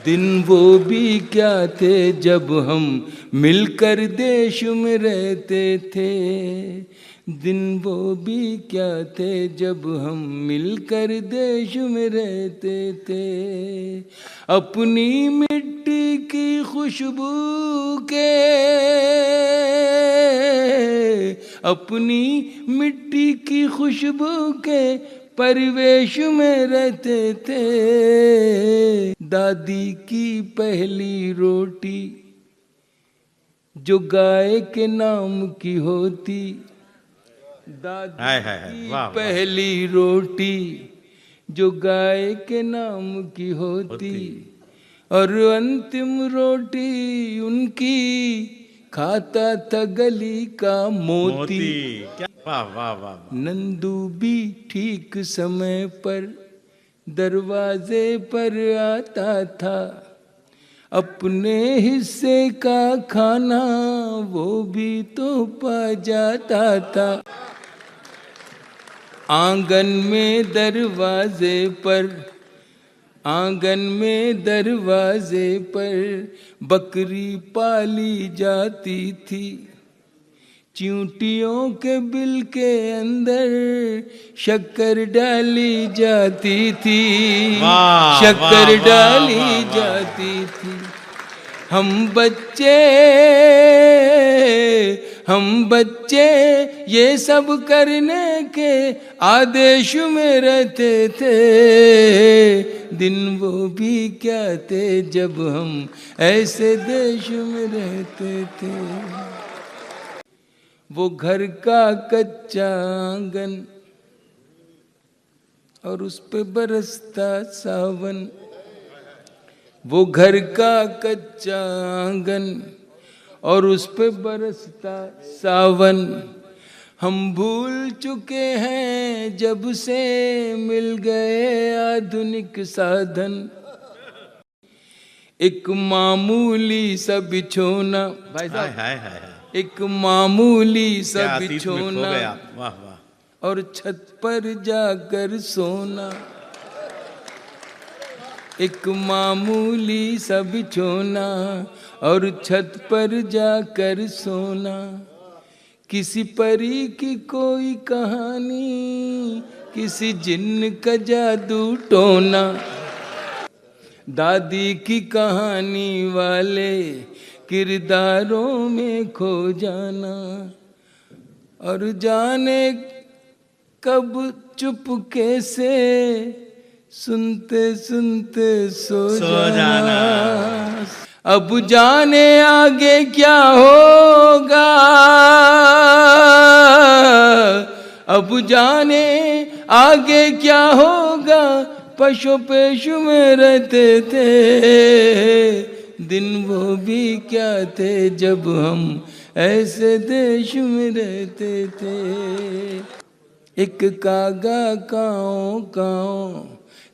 दिन वो भी क्या थे जब हम मिलकर देश में रहते थे। दिन वो भी क्या थे जब हम मिलकर देश में रहते थे। अपनी मिट्टी की खुशबू के, अपनी मिट्टी की खुशबू के परिवेश में रहते थे। दादी की पहली रोटी जो गाय के नाम की होती, दादी की पहली रोटी जो गाय के नाम की होती, और अंतिम रोटी उनकी खाता था गली का मोती। वाह वाह वाह। नंदू भी ठीक समय पर दरवाजे पर आता था, अपने हिस्से का खाना वो भी तो पा जाता था। आंगन में दरवाजे पर, आंगन में दरवाजे पर बकरी पाली जाती थी। चींटियों के बिल के अंदर शक्कर डाली जाती थी, शक्कर डाली जाती थी। हम बच्चे ये सब करने के आदेश में रहते थे। दिन वो भी क्या थे जब हम ऐसे देश में रहते थे। वो घर का कच्चा आंगन और उस पे बरसता सावन, वो घर का कच्चा आंगन और उस पे बरसता सावन। हम भूल चुके हैं जब से मिल गए आधुनिक साधन। एक मामूली सा बिछोना, भाई साहब, एक मामूली सा बिछोना और छत पर जाकर सोना। एक मामूली सा बिछोना और छत पर जाकर सोना। किसी परी की कोई कहानी, किसी जिन्न का जादू टोना। दादी की कहानी वाले किरदारों में खो जाना, और जाने कब चुपके से सुनते सुनते सो जाना। अब जाने आगे क्या होगा, अब जाने आगे क्या होगा, पशु पेशु में रहते थे। दिन वो भी क्या थे जब हम ऐसे देश में रहते थे। एक कागा काओ काओ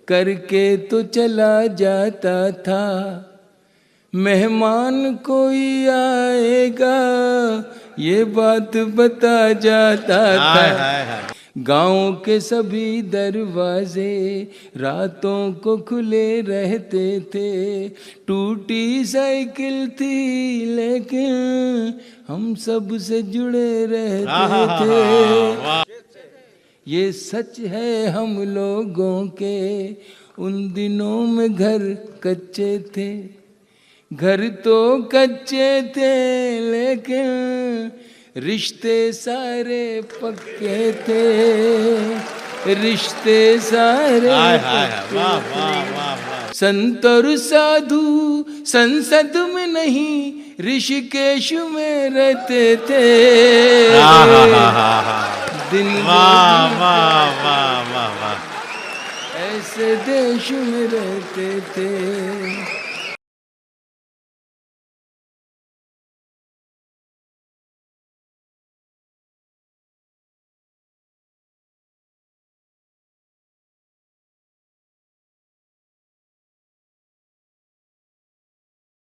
करके तो चला जाता था, मेहमान कोई आएगा ये बात बता जाता था। गाँव के सभी दरवाजे रातों को खुले रहते थे। टूटी साइकिल थी लेकिन हम सब से जुड़े रहते थे। ये सच है हम लोगों के, उन दिनों में घर कच्चे थे। घर तो कच्चे थे लेकिन रिश्ते सारे पक्के थे, रिश्ते सारे पक्के। संत और साधु संसद में नहीं ऋषिकेश में रहते थे। दिन ऐसे देश में रहते थे।